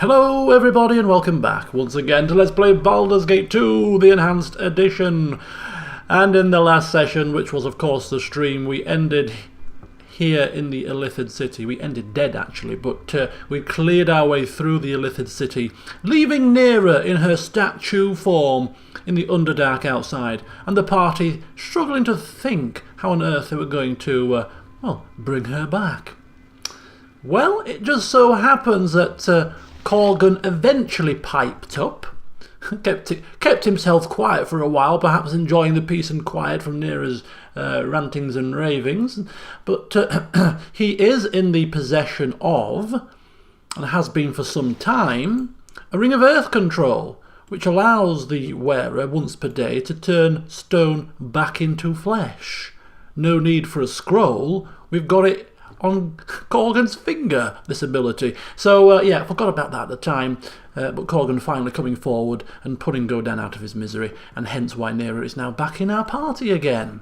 Hello everybody and welcome back once again to Let's Play Baldur's Gate 2, the Enhanced Edition. And in the last session, which was of course the stream, we ended here in the Ilithid city. We ended dead actually, but we cleared our way through the Ilithid city, leaving Nera in her statue form in the Underdark outside, and the party struggling to think how on earth they were going to, well, bring her back. Well, it just so happens that Godan eventually piped up, kept himself quiet for a while, perhaps enjoying the peace and quiet from Nera's rantings and ravings, but he is in the possession of, and has been for some time, a ring of earth control, which allows the wearer once per day to turn stone back into flesh. No need for a scroll, we've got it on Godan's finger, this ability. So yeah, I forgot about that at the time, but Godan finally coming forward and putting Godan out of his misery, and hence why Nera is now back in our party again.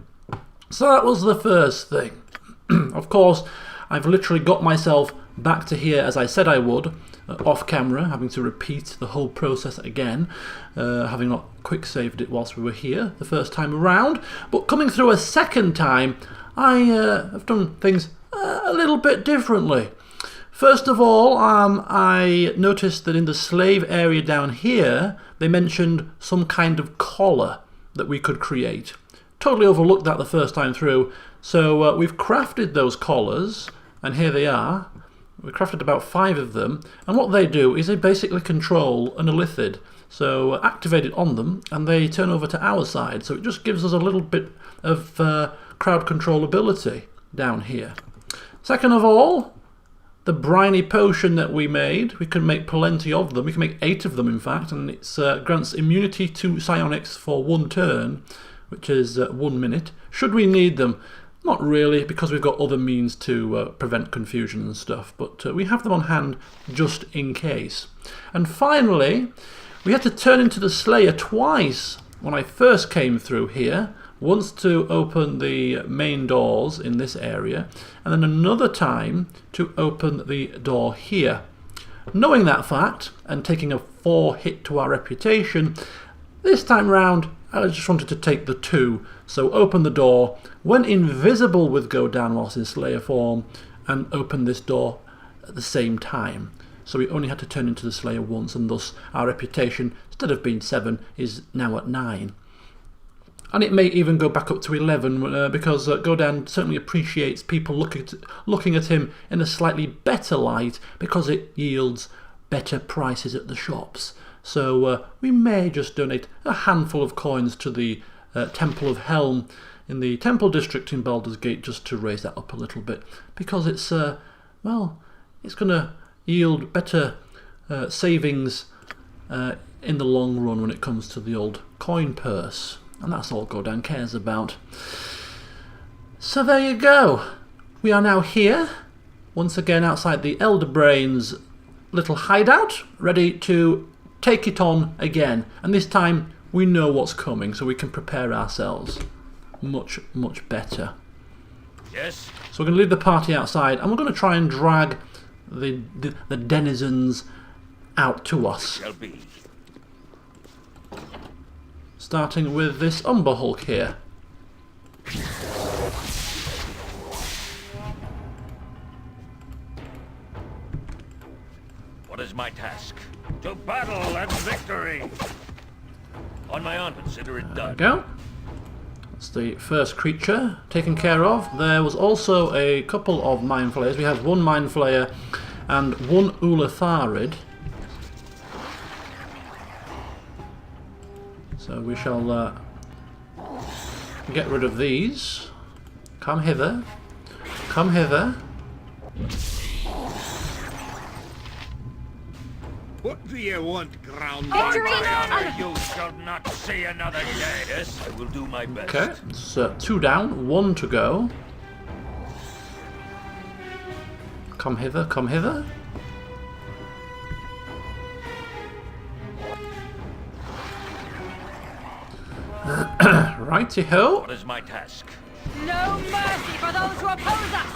So that was the first thing. Of course, I've literally got myself back to here as I said I would, off camera, having to repeat the whole process again, having not quick saved it whilst we were here the first time around, but coming through a second time, I have done things a little bit differently. First of all, I noticed that in the slave area down here, they mentioned some kind of collar that we could create. Totally overlooked that the first time through, so we've crafted those collars, and here they are. We crafted about 5 of them, and what they do is they basically control an Ilithid. So activate it on them, and they turn over to our side, so it just gives us a little bit of crowd control ability down here. Second of all, the briny potion that we made, we can make plenty of them. We can make 8 of them in fact, and it grants immunity to psionics for 1 turn, which is 1 minute. Should we need them? Not really, because we've got other means to prevent confusion and stuff, but we have them on hand just in case. And finally, we had to turn into the Slayer twice when I first came through here. Once to open the main doors in this area, and then another time to open the door here. Knowing that fact, and taking a 4 hit to our reputation, this time round I just wanted to take the 2, so open the door, went invisible with Godan whilst in Slayer form, and opened this door at the same time. So we only had to turn into the Slayer once, and thus our reputation, instead of being 7, is now at 9. And it may even go back up to 11 because Godan certainly appreciates people looking at him in a slightly better light because it yields better prices at the shops. So we may just donate a handful of coins to the Temple of Helm in the Temple District in Baldur's Gate just to raise that up a little bit, because it's, well, it's going to yield better savings in the long run when it comes to the old coin purse. And that's all Godan cares about. So there you go. We are now here, once again outside the Elder Brain's little hideout, ready to take it on again. And this time we know what's coming, so we can prepare ourselves much, much better. Yes. So we're going to leave the party outside, and we're going to try and drag the denizens out to us. Shall be. Starting with this Umber Hulk here. What is my task? To battle and victory! On my own, consider it done. There we go. That's the first creature taken care of. There was also a couple of Mind Flayers. We had 1 Mind Flayer and 1 Ilithid. So we shall get rid of these. Come hither. Come hither. What do you want, ground? On my honor, you shall not see another day. Yes, I will do my best. Okay, so 2 down, 1 to go. Come hither, come hither. Righty-ho. What is my task? No mercy for those who oppose us!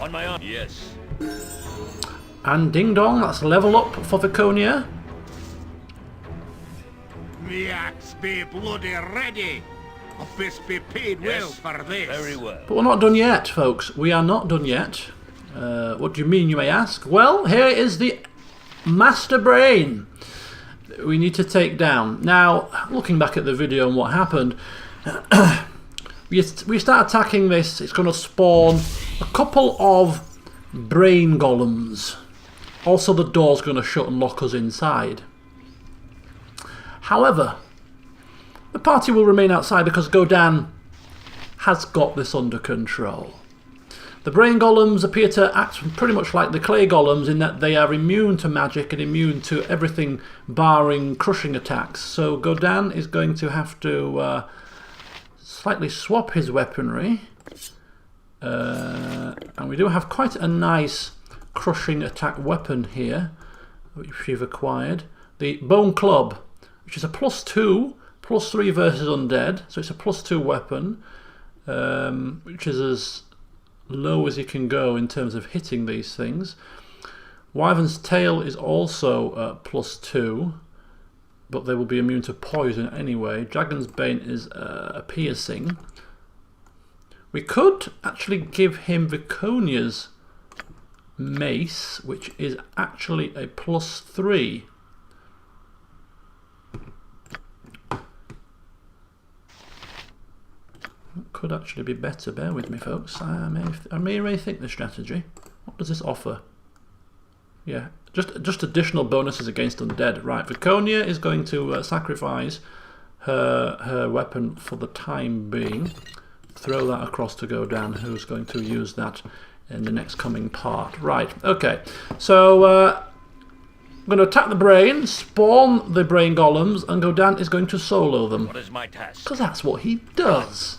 On my own. Yes. And ding dong, that's level up for Viconia. Me axe be bloody ready. I best be paid well Yes, for this. very well. But we're not done yet, folks. We are not done yet. What do you mean, you may ask? Well, here is the Master Brain we need to take down. Now, looking back at the video and what happened, we start attacking this, it's going to spawn a couple of brain golems. Also, the door's going to shut and lock us inside. However, the party will remain outside because Godan has got this under control. The brain golems appear to act pretty much like the clay golems in that they are immune to magic and immune to everything barring crushing attacks. So Godan is going to have to slightly swap his weaponry. And we do have quite a nice crushing attack weapon here, which we've acquired. The Bone Club, which is a +2, +3 versus undead. So it's a +2 weapon, which is as low as you can go in terms of hitting these things. Wyvern's Tail is also +2, but they will be immune to poison anyway. Dragon's Bane is a piercing. We could actually give him Viconia's mace, which is actually a +3. Could actually be better. Bear with me, folks. I may rethink this strategy. What does this offer? Yeah, just additional bonuses against undead. Right, Viconia is going to sacrifice her weapon for the time being. Throw that across to Godan, who's going to use that in the next coming part. Right, okay. So I'm going to attack the brain, spawn the brain golems, and Godan is going to solo them. What is my task? Because that's what he does.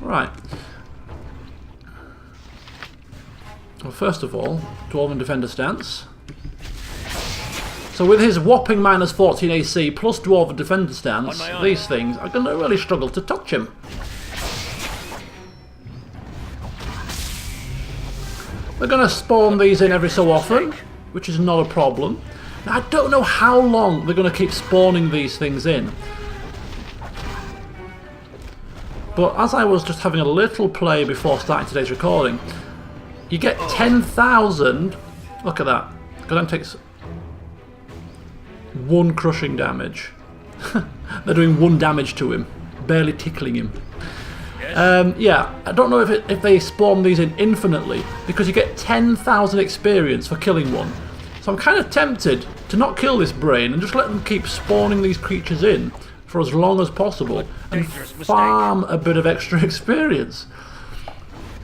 Right. Well, first of all, Dwarven Defender stance. So with his whopping -14 AC plus Dwarven Defender stance, these things are going to really struggle to touch him. We're going to spawn these in every so often, which is not a problem. Now, I don't know how long they're going to keep spawning these things in. But as I was just having a little play before starting today's recording, you get 10,000. Look at that. Godan takes 1 crushing damage. They're doing 1 damage to him, barely tickling him. Yeah, I don't know if they spawn these in infinitely, because you get 10,000 experience for killing one. So I'm kind of tempted to not kill this brain and just let them keep spawning these creatures in for as long as possible and farm a bit of extra experience.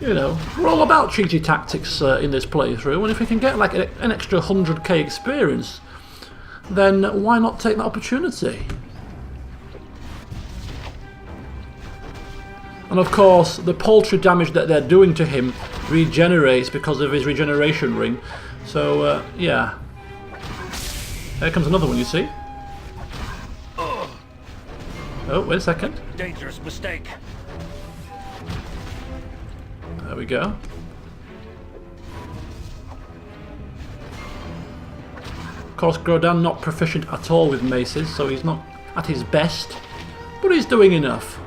You know, we're all about cheaty tactics in this playthrough, and if we can get like an extra 100k experience, then why not take that opportunity? And of course, the paltry damage that they're doing to him regenerates because of his regeneration ring. So, yeah. Here comes another one, you see. Oh, wait a second. Dangerous mistake. There we go. Of course, Godan not proficient at all with maces, so he's not at his best, but he's doing enough.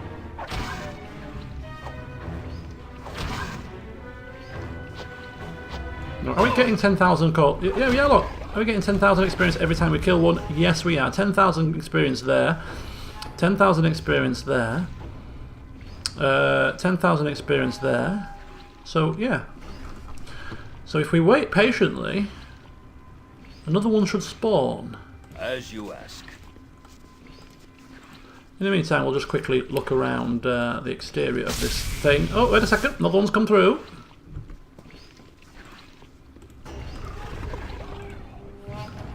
Are we getting 10,000 call? Yeah, look. Are we getting 10,000 experience every time we kill one? Yes, we are. 10,000 experience there. 10,000 experience there. 10,000 experience there. So, yeah. So if we wait patiently, another one should spawn. As you ask. In the meantime, we'll just quickly look around the exterior of this thing. Oh, wait a second. Another one's come through.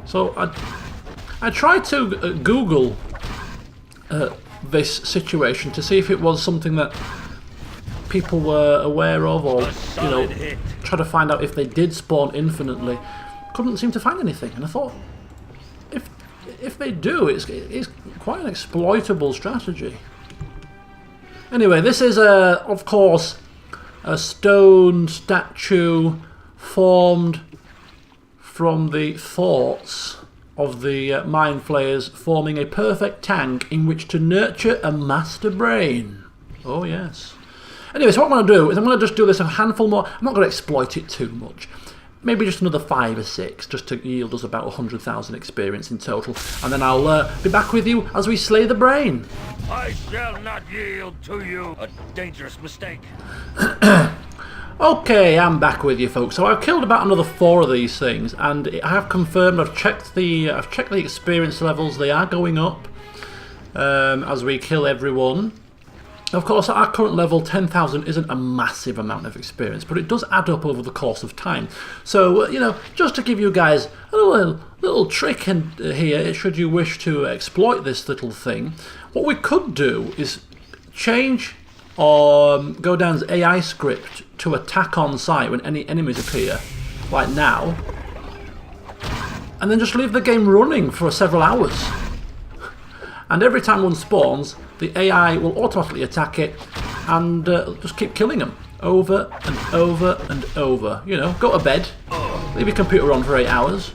So I tried to Google this situation to see if it was something that people were aware of, or you know, try to find out if they did spawn infinitely. Couldn't seem to find anything, and I thought, if they do, it's quite an exploitable strategy. Anyway, this is of course a stone statue formed from the thoughts of the mind flayers, forming a perfect tank in which to nurture a master brain. Oh yes. Anyway, so what I'm going to do is I'm going to just do this a handful more. I'm not going to exploit it too much. Maybe just another 5 or 6, just to yield us about 100,000 experience in total. And then I'll be back with you as we slay the brain. I shall not yield to you. A dangerous mistake. Okay, I'm back with you, folks. So I've killed about another 4 of these things, and I have confirmed. I've checked the experience levels. They are going up as we kill everyone. Of course, at our current level, 10,000 isn't a massive amount of experience, but it does add up over the course of time. So, you know, just to give you guys a little trick here, should you wish to exploit this little thing, what we could do is change Godan's AI script to attack on sight when any enemies appear, like now, and then just leave the game running for several hours. And every time one spawns, the AI will automatically attack it and just keep killing them over and over and over. You know, go to bed, leave your computer on for 8 hours,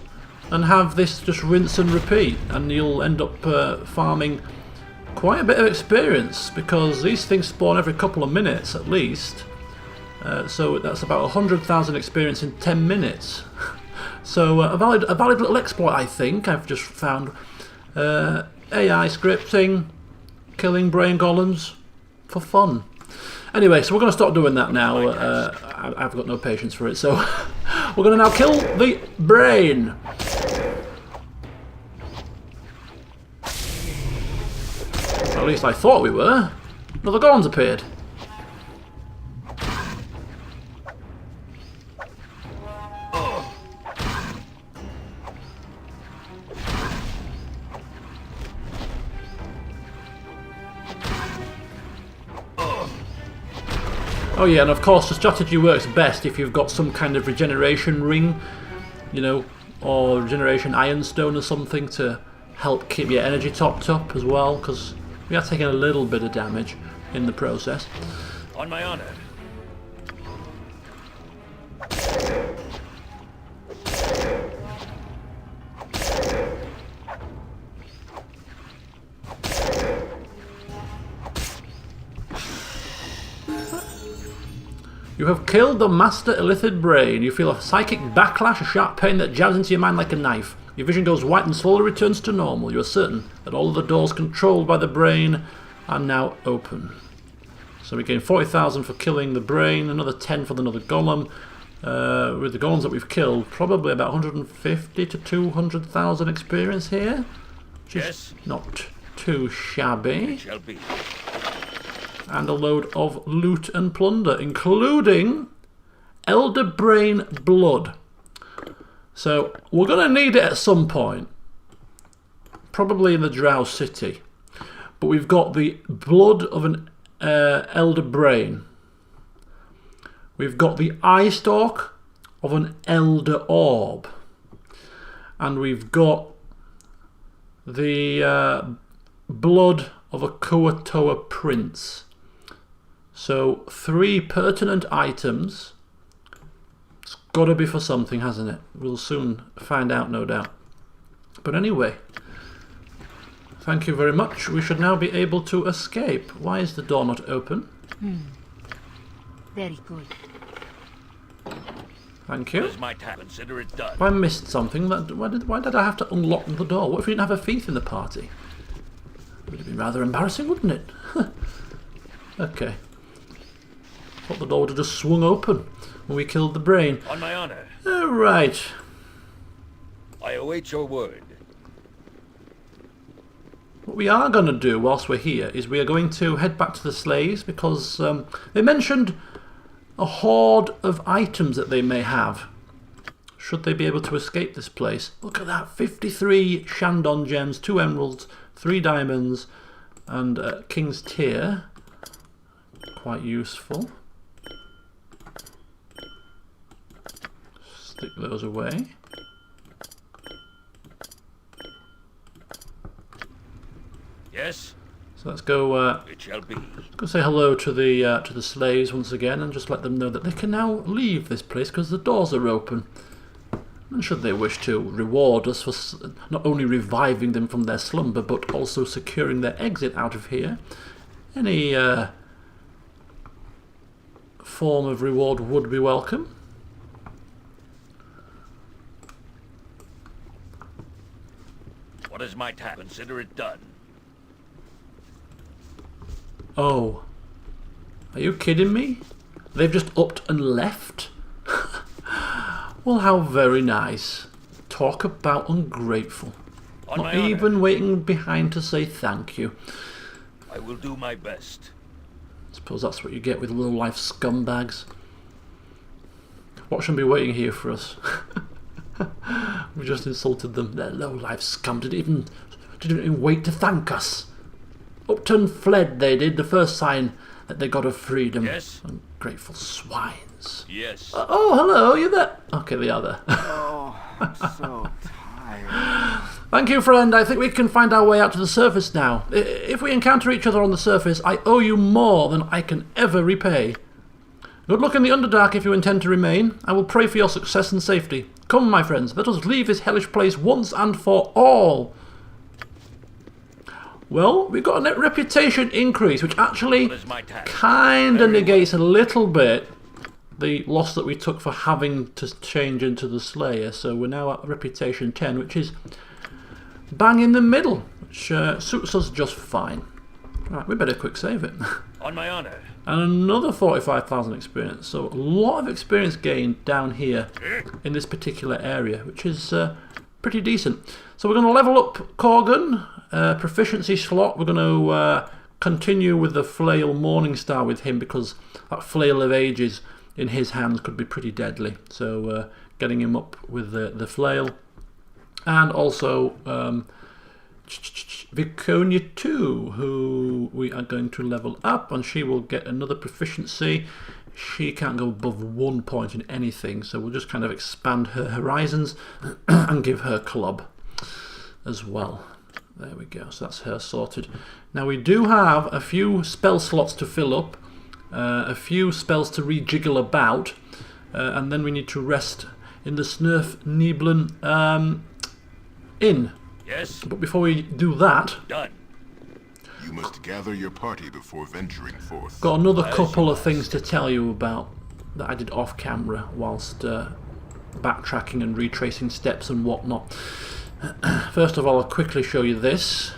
and have this just rinse and repeat, and you'll end up farming quite a bit of experience, because these things spawn every couple of minutes at least. So that's about 100,000 experience in 10 minutes. So a valid little exploit, I think. I've just found AI scripting, killing brain golems for fun. Anyway, so we're going to stop doing that now. I've got no patience for it, so we're going to now kill the brain. At least I thought we were. Another golem's appeared. Oh yeah, and of course the strategy works best if you've got some kind of regeneration ring, you know, or regeneration ironstone or something to help keep your energy topped up as well, because we are taking a little bit of damage in the process. On my honor. You have killed the Master Ilithid brain. You feel a psychic backlash, a sharp pain that jabs into your mind like a knife. Your vision goes white and slowly returns to normal. You are certain that all of the doors controlled by the brain are now open. So we gain 40,000 for killing the brain, another 10 for another golem. With the golems that we've killed, probably about 150 to 200,000 experience here. Yes. Not too shabby. It shall be. And a load of loot and plunder, including Elder Brain blood. So we're going to need it at some point, probably in the Drow City. But we've got the blood of an Elder Brain. We've got the eye stalk of an Elder Orb. And we've got the blood of a Kuatoa Prince. So 3 pertinent items. It's got to be for something, hasn't it? We'll soon find out, no doubt. But anyway, thank you very much. We should now be able to escape. Why is the door not open? Very good. Thank you. It's my time. Consider it done. If I missed something, why did I have to unlock the door? What if we didn't have a thief in the party? It would have been rather embarrassing, wouldn't it? Okay. Thought the door would have just swung open when we killed the brain. On my honor. Right. I await your word. What we are going to do whilst we're here is we are going to head back to the slaves, because they mentioned a hoard of items that they may have should they be able to escape this place. Look at that, 53 Shandon gems, 2 emeralds, 3 diamonds, and King's Tear. Quite useful. Stick those away. Yes? So let's go. It shall be. Go say hello to the slaves once again, and just let them know that they can now leave this place because the doors are open. And should they wish to reward us for not only reviving them from their slumber, but also securing their exit out of here, any form of reward would be welcome. What is my task? Consider it done. Oh. Are you kidding me? They've just upped and left? Well, how very nice. Talk about ungrateful. Not even waiting behind to say thank you. I will do my best. I suppose that's what you get with low-life scumbags. Watch them be waiting here for us. We just insulted them. They're low-life scum. Didn't even wait to thank us. Upped and fled, they did, the first sign that they got of freedom. Yes? Ungrateful swines. Yes. Oh, hello, you there? Okay, they are there. Oh, I'm so tired. Thank you, friend. I think we can find our way out to the surface now. If we encounter each other on the surface, I owe you more than I can ever repay. Good luck in the Underdark if you intend to remain. I will pray for your success and safety. Come, my friends, let us leave this hellish place once and for all. Well, we got a reputation increase, which actually kind of negates a little bit the loss that we took for having to change into the Slayer. So we're now at reputation 10, which is bang in the middle, which suits us just fine. Right, we better quick save it. On my honor. And another 45,000 experience. So a lot of experience gained down here in this particular area, which is pretty decent. So we're going to level up Corgan, proficiency slot. We're going to continue with the Flail Morningstar with him, because that Flail of Ages in his hands could be pretty deadly. So getting him up with the Flail. And also Viconia 2, who we are going to level up, and she will get another proficiency. She can't go above 1 point in anything, so we'll just kind of expand her horizons and give her club as well. There we go, so that's her sorted. Now we do have a few spell slots to fill up, a few spells to rejiggle about, and then we need to rest in the Snurf Nibeln Inn. Yes. But before we do that, Done. You must gather your party before venturing forth. got another couple of things to tell you about that I did off camera whilst backtracking and retracing steps and whatnot. First of all, I'll quickly show you this.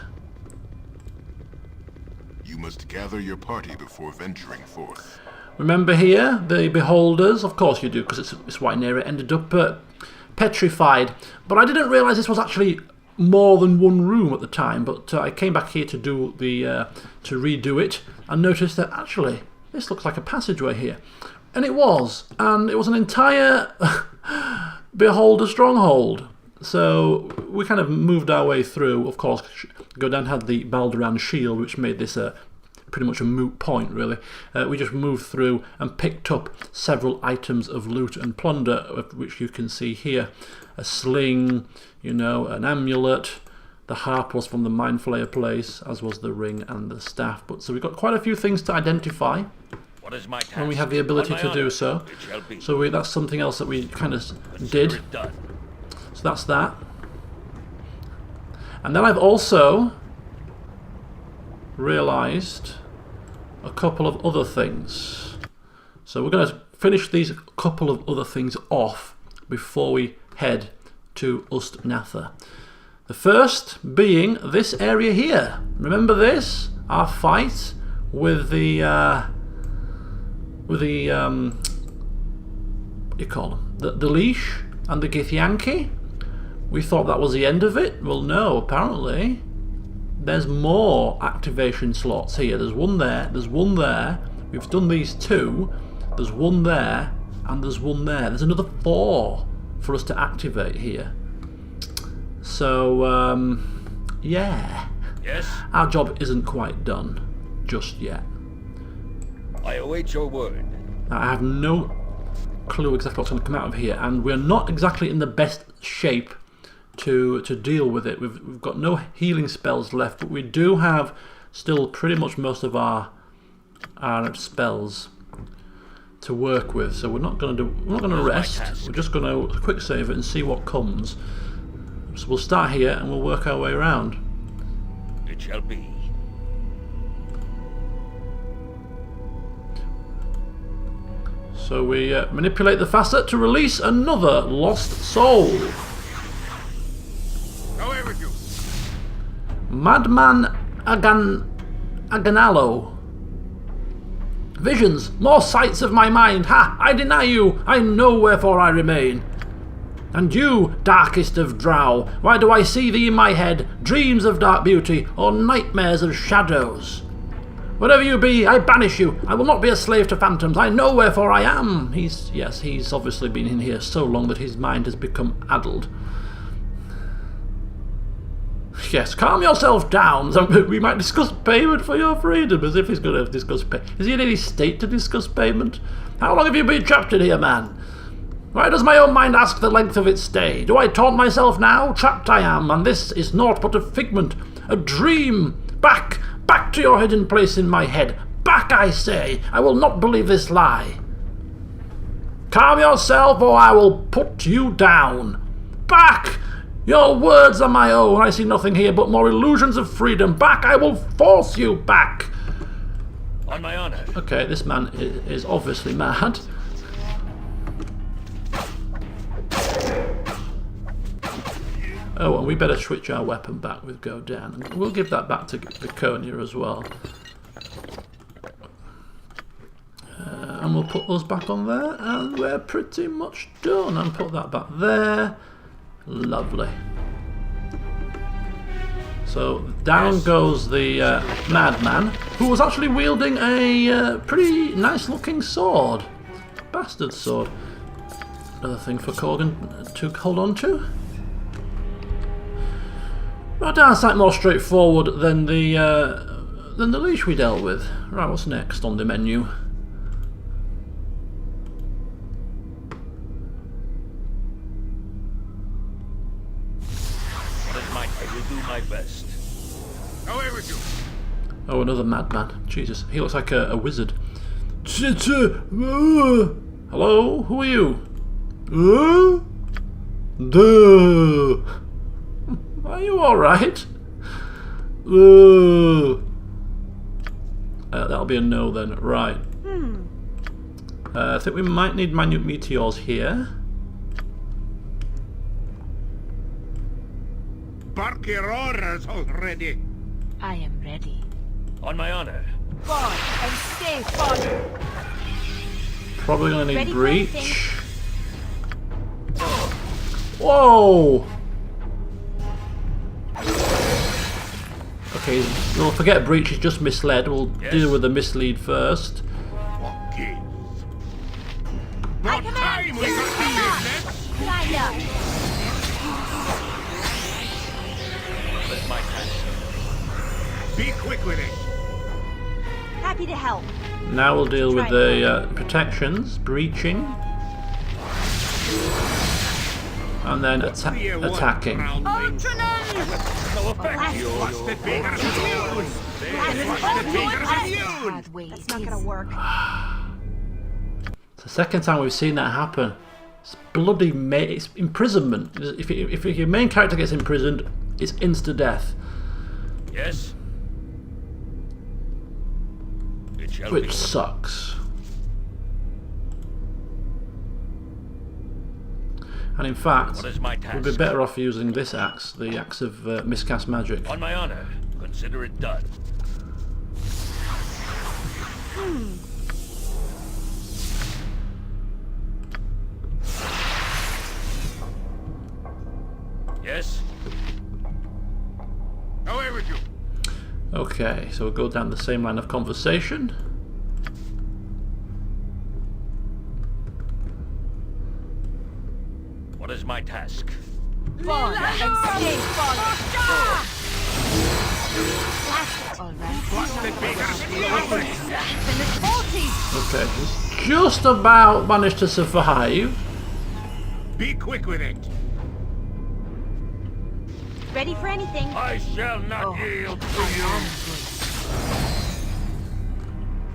You must gather your party before venturing forth. Remember here, the beholders? Of course you do, because it's why Nera ended up petrified. But I didn't realise this was actually more than one room at the time, but I came back here to do the to redo it and noticed that actually this looks like a passageway here, and it was an entire beholder stronghold. So we kind of moved our way through. Of course, Godan had the Baldur shield, which made this pretty much a moot point, really. We just moved through and picked up several items of loot and plunder, which you can see here. A sling, you know, an amulet. The harp was from the Mind Flayer place, as was the ring and the staff. But so we've got quite a few things to identify. What is my task? And we have the ability to do so. So that's something else that we kind of did. So that's that. And then I've also realised a couple of other things. So we're going to finish these couple of other things off before we head to Ustnatha. The first being this area here. Remember this? Our fight with the what do you call them? The leash and the Githyanki. We thought that was the end of it. Well, no, apparently there's more activation slots here. There's one there, there's one there. We've done these two. There's one there, and there's one there. There's another 4 for us to activate here. So, yeah. Yes? Our job isn't quite done just yet. I await your word. Now, I have no clue exactly what's going to come out of here, and we're not exactly in the best shape to deal with it. We've got no healing spells left, but we do have still pretty much most of our spells to work with, so we're not going to rest. We're just going to quick save it and see what comes. So we'll start here and we'll work our way around. It shall be. So we manipulate the facet to release another lost soul. However, you. Madman Aganalo. Visions, more sights of my mind. Ha! I deny you. I know wherefore I remain. And you, darkest of drow, why do I see thee in my head? Dreams of dark beauty, or nightmares of shadows? Whatever you be, I banish you. I will not be a slave to phantoms. I know wherefore I am. He's obviously been in here so long that his mind has become addled. Yes, calm yourself down. We might discuss payment for your freedom, as if he's going to discuss payment. Is he in any state to discuss payment? How long have you been trapped in here, man? Why does my own mind ask the length of its stay? Do I taunt myself now? Trapped I am, and this is naught but a figment, a dream. Back to your hidden place in my head. Back, I say. I will not believe this lie. Calm yourself, or I will put you down. Back! Your words are my own. I see nothing here but more illusions of freedom. Back! I will force you back. On my honor. Okay, this man is obviously mad. Oh, and we better switch our weapon back with Godan. And we'll give that back to Viconia as well. And we'll put those back on there, and we're pretty much done. And put that back there. Lovely. So down goes the madman, who was actually wielding a pretty nice looking sword. Bastard sword. Another thing for Corgan to hold on to. Well, darn sight more straightforward than the leash we dealt with. Right, what's next on the menu? I will do my best. However, you. Oh, another madman. Jesus, he looks like a wizard. Hello, who are you? Are you alright? That'll be a no then. Right. I think we might need minute meteors here. Bark your orders already. I am ready. On my honor. Forward and stay forward. Probably gonna need Ready for breach. Whoa! Okay, we'll forget breach, he's just misled. We'll deal with the mislead first. What gives? I What command time we got the business? Fire. Let my task. Be quick with it. Happy to help. Now we'll deal with the protections, breaching, and then attacking. No effect. What's the bigger news? What's the bigger news? That's not gonna work. It's the second time we've seen that happen. It's bloody it's imprisonment. If your main character gets imprisoned, it's insta-death. Yes. It shall Which be. sucks. And in fact, What is my we'd task? be better off using this axe, the axe of miscast magic. On my honor. Consider it done. Yes. However, you. Okay, so we'll go down the same line of conversation. What is my task? Forward and stay forward. Blast it. All right. What's the bigger news? Okay, he's just about managed to survive. Be quick with it. Ready for anything? I shall not yield to you.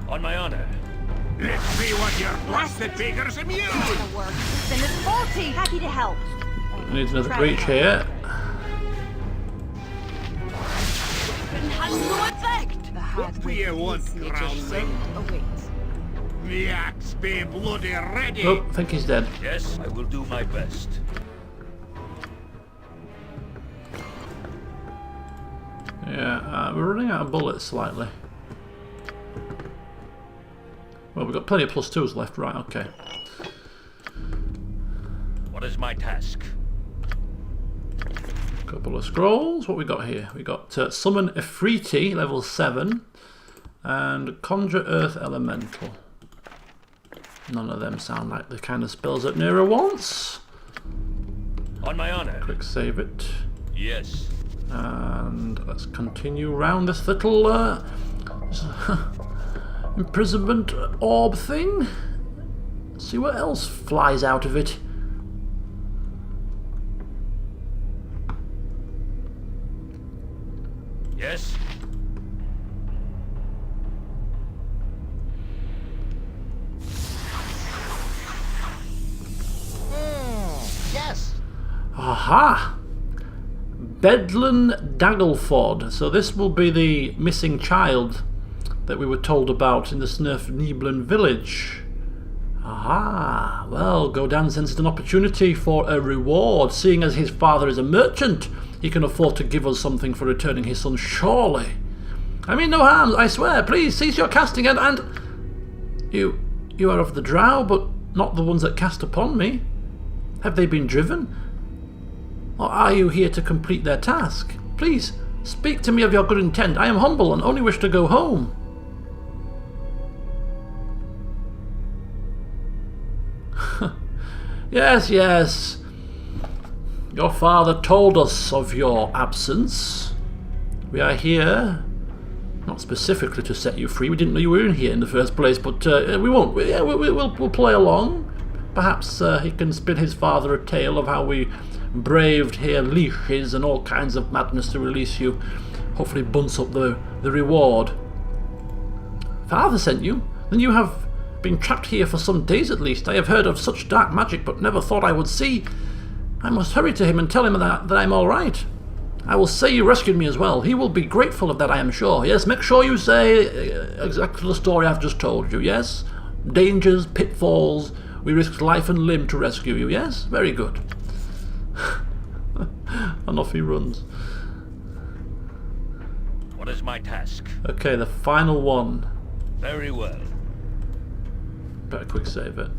On my honor. Let's see what your blasted figure's immune! Gonna work. Send us faulty. Happy to help. Needs another breach here. Has no effect. The hard What do you want, groundling? awaits. The axe be bloody ready! Oh, I think he's dead. Yes, I will do my best. Yeah, we're running out of bullets slightly. Well, we've got plenty of +2s left, right, okay. What is my task? Couple of scrolls. What we got here? We got Summon Ifriti, level 7, and Conjure Earth Elemental. None of them sound like the kind of spells that Nero wants. On my honor. Quick save it. Yes. And let's continue round this little imprisonment orb thing. See what else flies out of it. Yes. Yes! Aha! Bedlan Daggleford. So this will be the missing child that we were told about in the Snurf Niblin village. Aha! Well, Godan sensed an opportunity for a reward. Seeing as his father is a merchant, he can afford to give us something for returning his son, surely. I mean no harm, I swear. Please cease your casting and you are of the drow, but not the ones that cast upon me. Have they been driven? Or are you here to complete their task? Please, speak to me of your good intent. I am humble and only wish to go home. Yes, yes. Your father told us of your absence. We are here, not specifically to set you free. We didn't know you were in here in the first place, but we won't. We'll play along. Perhaps he can spin his father a tale of how we braved here leashes and all kinds of madness to release you. Hopefully bunce up the reward. Father sent you? Then you have been trapped here for some days at least. I have heard of such dark magic, but never thought I would see. I must hurry to him and tell him that I'm all right. I will say you rescued me as well. He will be grateful of that, I am sure. Yes, make sure you say exactly the story I've just told you, yes? Dangers, pitfalls, we risked life and limb to rescue you, yes? Very good. And off he runs. What is my task? Okay, the final one. Very well. Better quick save it.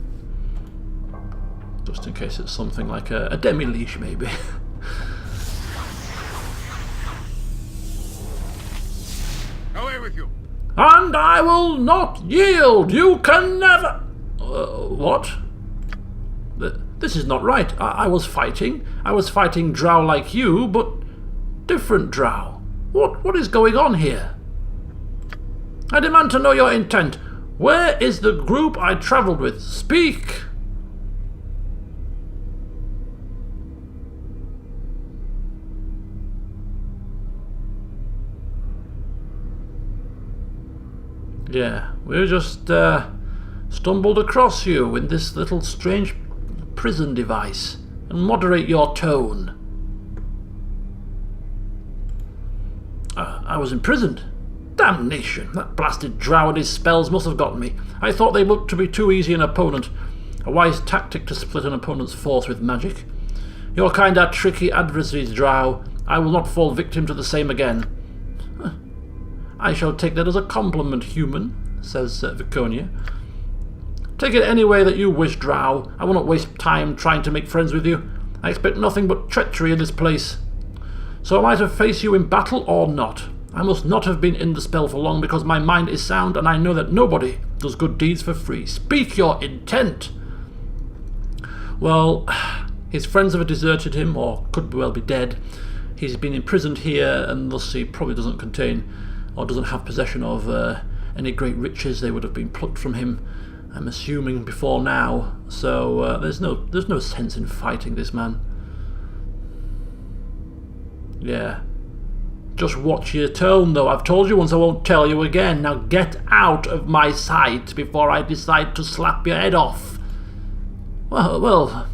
Just in case it's something like a demi-leash, maybe. Away with you! And I will not yield! You can never... what? This is not right. I was fighting. I was fighting drow like you, but different drow. What is going on here? I demand to know your intent. Where is the group I travelled with? Speak! Yeah, we just stumbled across you in this little strange prison device. And moderate your tone. I was imprisoned. Damnation! That blasted drow and his spells must have gotten me. I thought they looked to be too easy an opponent. A wise tactic to split an opponent's force with magic. Your kind are tricky adversaries, drow. I will not fall victim to the same again. I shall take that as a compliment, human, says Viconia. Take it any way that you wish, drow. I will not waste time trying to make friends with you. I expect nothing but treachery in this place. So am I to face you in battle or not? I must not have been in the spell for long because my mind is sound and I know that nobody does good deeds for free. Speak your intent! Well, his friends have deserted him, or could well be dead. He's been imprisoned here and thus he probably doesn't contain or doesn't have possession of any great riches. They would have been plucked from him, I'm assuming, before now. So there's no sense in fighting this man. Yeah. Just watch your tone, though. I've told you once, I won't tell you again. Now get out of my sight before I decide to slap your head off. Well,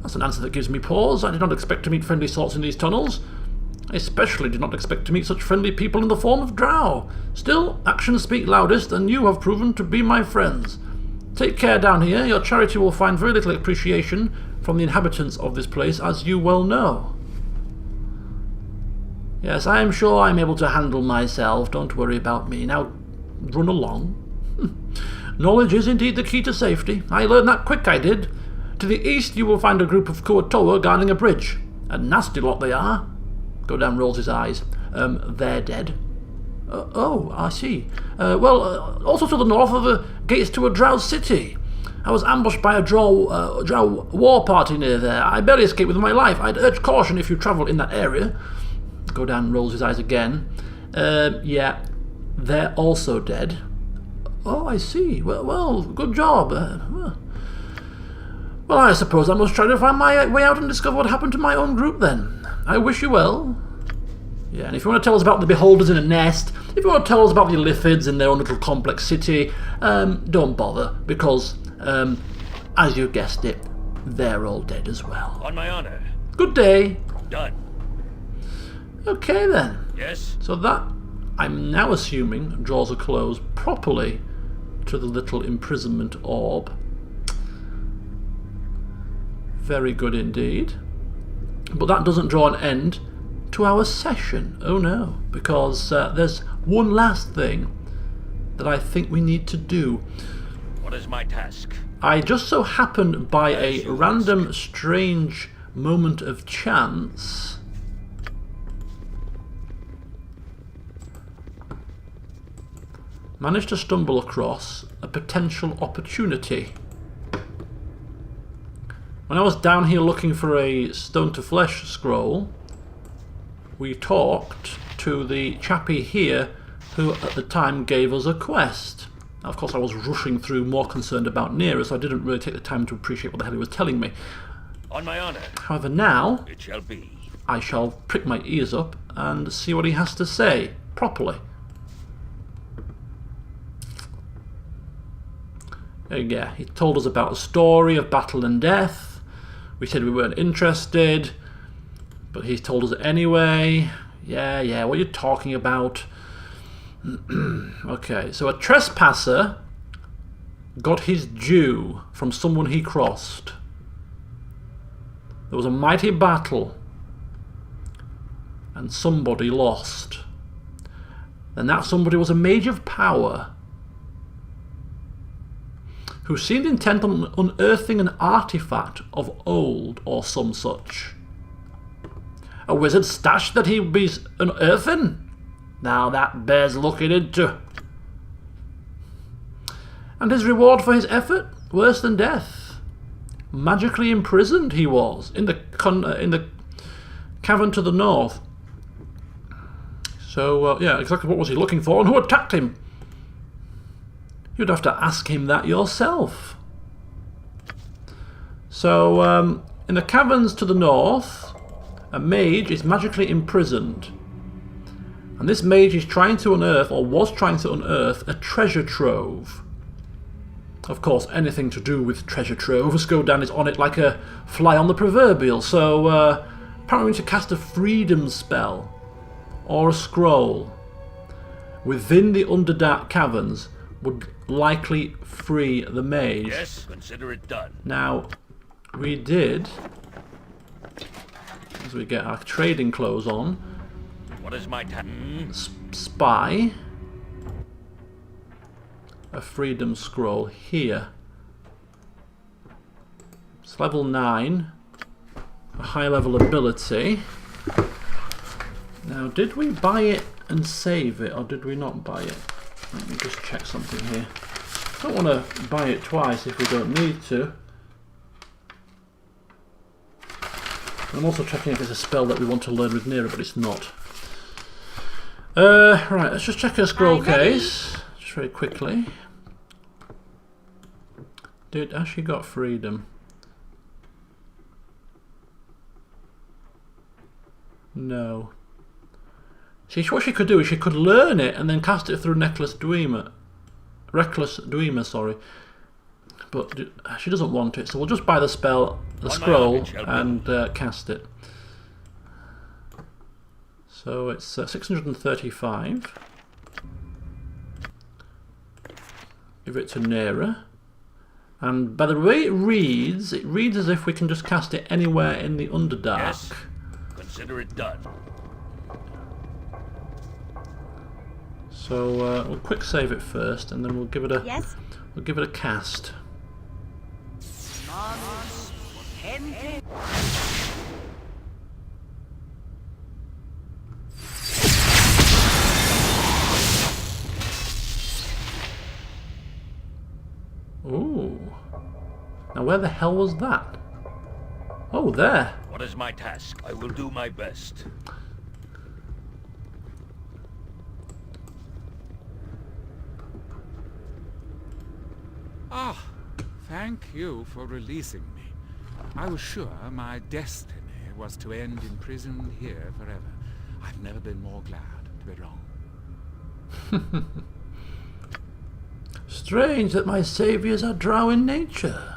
that's an answer that gives me pause. I did not expect to meet friendly sorts in these tunnels. I especially did not expect to meet such friendly people in the form of drow. Still, actions speak loudest, and you have proven to be my friends. Take care down here. Your charity will find very little appreciation from the inhabitants of this place, as you well know. Yes, I am sure I'm able to handle myself. Don't worry about me. Now, run along. Knowledge is indeed the key to safety. I learned that quick, I did. To the east you will find a group of Kuatoa guarding a bridge. A nasty lot they are. Godan rolls his eyes. They're dead. Oh, I see. Also to the north of the gates to a drow city. I was ambushed by a drow war party near there. I barely escaped with my life. I'd urge caution if you travel in that area. Godan rolls his eyes again. Yeah, they're also dead. Oh, I see. Well, good job. Well, I suppose I must try to find my way out and discover what happened to my own group then. I wish you well. Yeah, and if you want to tell us about the Beholders in a nest, if you want to tell us about the Ilithids in their own little complex city, don't bother, because, as you guessed it, they're all dead as well. On my honor. Good day. Done. Okay then. Yes? So that, I'm now assuming, draws a close properly to the little imprisonment orb. Very good indeed. But that doesn't draw an end to our session. Oh no, because there's one last thing that I think we need to do. What is my task? I just so happened by a random strange moment of chance managed to stumble across a potential opportunity. When I was down here looking for a Stone to Flesh scroll, we talked to the chappie here who at the time gave us a quest. Now, of course I was rushing through, more concerned about Nera, so I didn't really take the time to appreciate what the hell he was telling me. On my honor. However, now It shall be. I shall prick my ears up and see what he has to say, properly. Yeah, he told us about a story of battle and death. We said we weren't interested, but he told us anyway. Yeah, what are you talking about? Okay, so a trespasser got his due from someone he crossed. There was a mighty battle, and somebody lost. And that somebody was a mage of power, who seemed intent on unearthing an artifact of old or some such. A wizard stash that he be unearthing? Now that bears looking into. And his reward for his effort? Worse than death. Magically imprisoned he was in the cavern to the north. So, yeah, exactly what was he looking for and who attacked him? You'd have to ask him that yourself. So, in the caverns to the north, a mage is magically imprisoned. And this mage is trying to unearth, or was trying to unearth, a treasure trove. Of course, anything to do with treasure troves, Godan is on it like a fly on the proverbial. So, apparently we need to cast a freedom spell, or a scroll, within the Underdark caverns, would likely free the mage. Yes, consider it done. Now, we did, as we get our trading clothes on, What is my task? spy a freedom scroll here. It's level 9, a high level ability. Now, did we buy it and save it, or did we not buy it? Let me just check something here. Don't want to buy it twice if we don't need to. I'm also checking if it's a spell that we want to learn with Nera, but it's not. Right, let's just check her scroll case. Just very quickly. Has she got freedom? No. See, what she could do is she could learn it and then cast it through Reckless Dwemer, sorry. But she doesn't want it, so we'll just buy the scroll, and cast it. So it's 635. Give it to Nera. And by the way it reads as if we can just cast it anywhere in the Underdark. Yes. Consider it done. So we'll quick save it first, and then we'll give it a we'll give it a cast. Ooh. Now where the hell was that? Oh, there. What is my task? I will do my best. Ah, thank you for releasing me. I was sure my destiny was to end imprisoned here forever. I've never been more glad to be wrong. Strange that my saviours are drow in nature.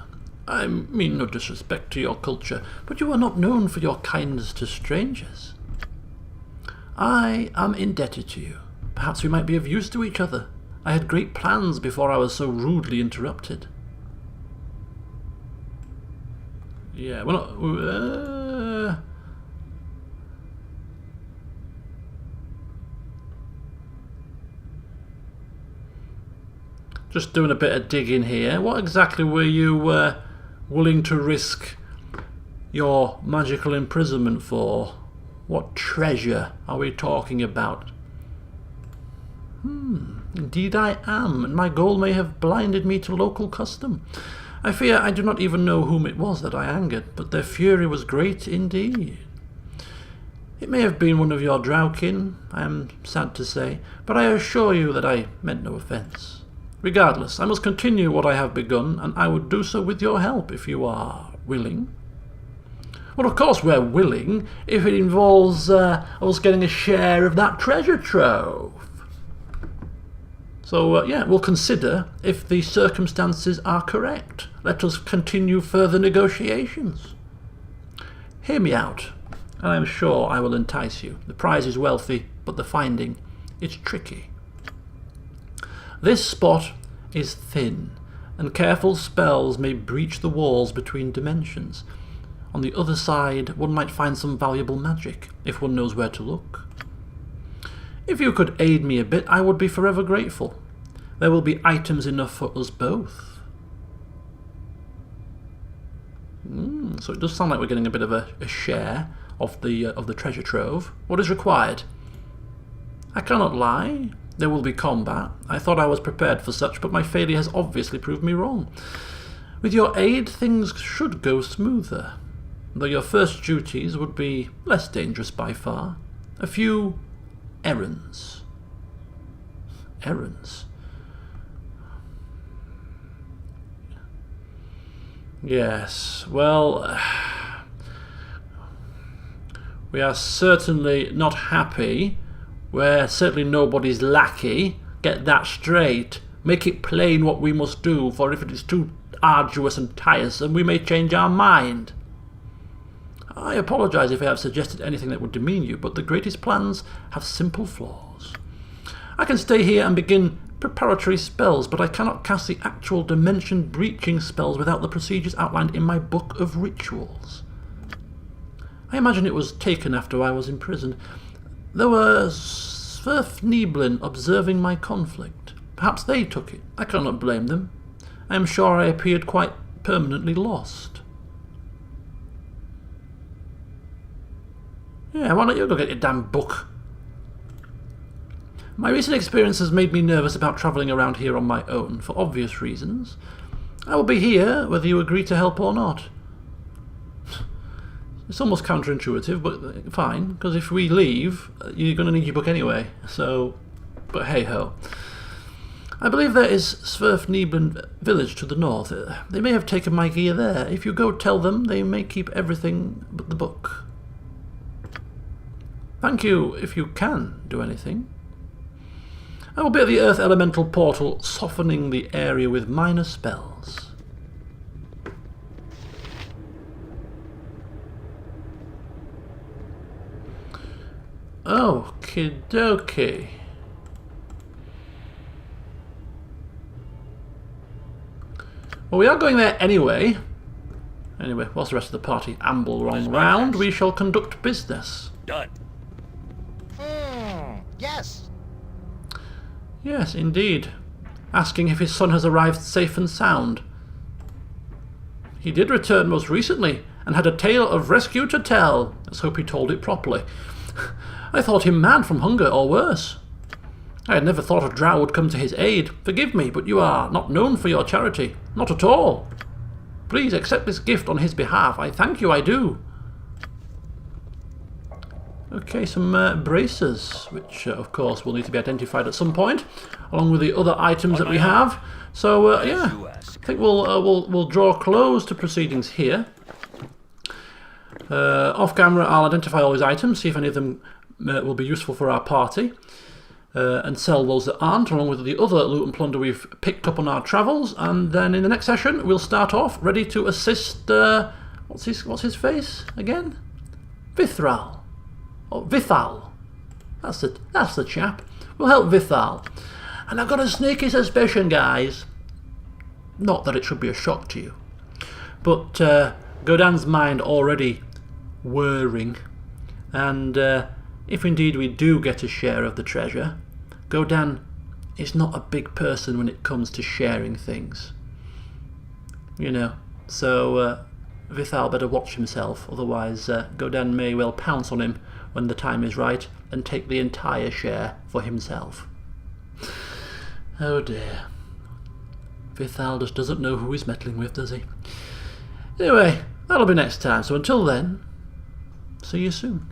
I mean no disrespect to your culture, but you are not known for your kindness to strangers. I am indebted to you. Perhaps we might be of use to each other. I had great plans before I was so rudely interrupted. Yeah, we're not... Just doing a bit of digging here. What exactly were you willing to risk your magical imprisonment for? What treasure are we talking about? Indeed I am, and my goal may have blinded me to local custom. I fear I do not even know whom it was that I angered, but their fury was great indeed. It may have been one of your drowkin, I am sad to say, but I assure you that I meant no offence. Regardless, I must continue what I have begun, and I would do so with your help if you are willing. Well, of course we're willing, if it involves us getting a share of that treasure trove. So, yeah, we'll consider if the circumstances are correct. Let us continue further negotiations. Hear me out, and I am sure I will entice you. The prize is wealthy, but the finding is tricky. This spot is thin, and careful spells may breach the walls between dimensions. On the other side, one might find some valuable magic, if one knows where to look. If you could aid me a bit, I would be forever grateful. There will be items enough for us both. So it does sound like we're getting a bit of a share of the treasure trove. What is required? I cannot lie. There will be combat. I thought I was prepared for such, but my failure has obviously proved me wrong. With your aid, things should go smoother, though your first duties would be less dangerous by far. A few errands. Errands? Yes, well, we are certainly not happy. We're certainly nobody's lackey. Get that straight. Make it plain what we must do, for if it is too arduous and tiresome, we may change our mind. I apologise if I have suggested anything that would demean you, but the greatest plans have simple flaws. I can stay here and begin preparatory spells, but I cannot cast the actual dimension-breaching spells without the procedures outlined in my book of rituals. I imagine it was taken after I was imprisoned. There were Sverfneblin observing my conflict. Perhaps they took it. I cannot blame them. I am sure I appeared quite permanently lost. Yeah, why don't you go get your damn book? My recent experience has made me nervous about travelling around here on my own, for obvious reasons. I will be here, whether you agree to help or not. It's almost counterintuitive, but fine, because if we leave, you're going to need your book anyway, so... But hey-ho. I believe there is Sverfneblin village to the north. They may have taken my gear there. If you go tell them, they may keep everything but the book. Thank you if you can do anything. I will be at the Earth Elemental Portal, softening the area with minor spells. Okie dokie. Well, we are going there anyway. Anyway, whilst the rest of the party amble round, we shall conduct business. Done. Yes. Yes, indeed. Asking if his son has arrived safe and sound. He did return most recently, and had a tale of rescue to tell. Let's hope he told it properly. I thought him mad from hunger, or worse. I had never thought a drow would come to his aid. Forgive me, but you are not known for your charity. Not at all. Please accept this gift on his behalf. I thank you, I do. Okay, some braces, which of course will need to be identified at some point, along with the other items that we have. So yeah, I think we'll draw close to proceedings here. Off camera, I'll identify all these items, see if any of them will be useful for our party, and sell those that aren't, along with the other loot and plunder we've picked up on our travels. And then in the next session, we'll start off ready to assist. What's his face again? Vithral. Or Vithal. That's the chap. We'll help Vithal. And I've got a sneaky suspicion, guys. Not that it should be a shock to you, but Godan's mind already whirring, and if indeed we do get a share of the treasure, Godan is not a big person when it comes to sharing things. You know, so Vithal better watch himself, otherwise Godan may well pounce on him when the time is right and take the entire share for himself. Oh dear. Vithal just doesn't know who he's meddling with, does he? Anyway, that'll be next time, so until then, see you soon.